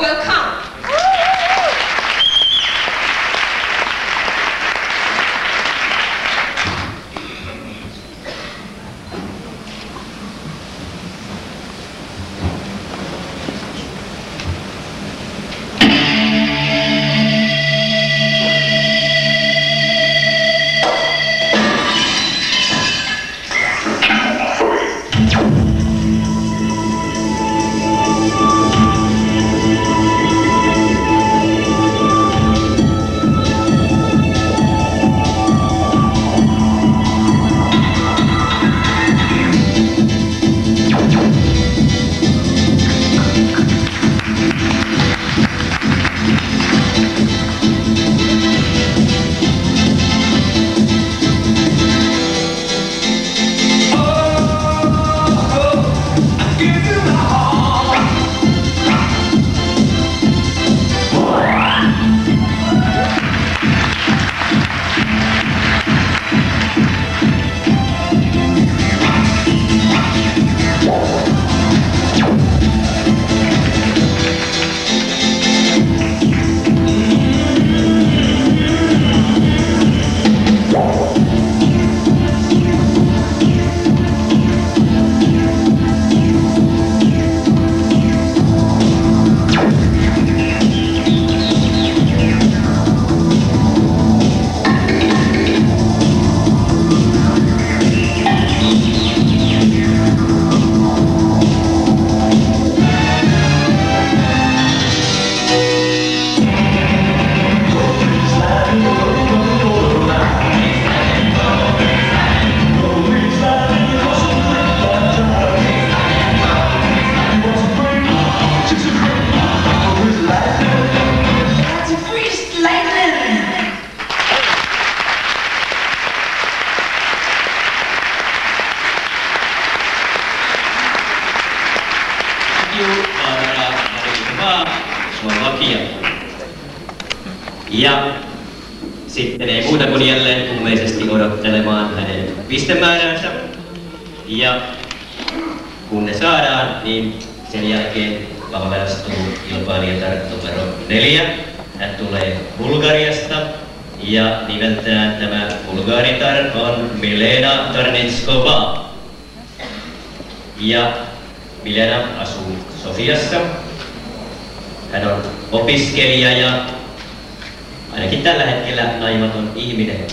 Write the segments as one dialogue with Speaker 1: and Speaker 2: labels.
Speaker 1: welcome.
Speaker 2: Slovakia. Ja sitten ei muuta kuin jälleen kuumeisesti odottelemaan hänen pistemääränsä. Ja kun ne saadaan, niin sen jälkeen lavalle astuu kilpailijatar numero 4. Hän tulee Bulgariasta ja nimeltään tämä bulgaaritar on Milena Tarnitskova. Ja Milena asuu Sofiassa. Hän on opiskelija ja ainakin tällä hetkellä naimaton ihminen.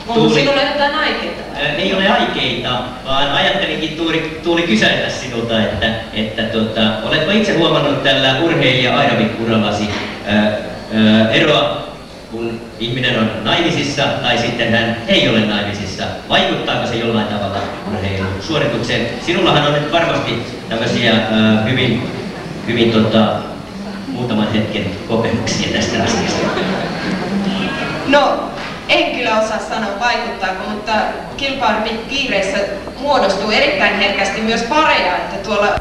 Speaker 1: Onko sinulla jotain aikeita?
Speaker 2: Ei ole aikeita, vaan ajattelinkin Tuuli kysäillä sinulta, että oletko itse huomannut tällä urheilija-aerobik-urallasi eroa, kun ihminen on naimisissa tai sitten hän ei ole naimisissa? Vaikuttaako se jollain tavalla urheilusuoritukseen? Sinullahan on nyt varmasti tämmöisiä hyvin muutaman hetken kokemuksia tästä asiasta.
Speaker 1: No, en kyllä osaa sanoa vaikuttaako, mutta kilpailukiireissä muodostuu erittäin herkästi myös pareja, että tuolla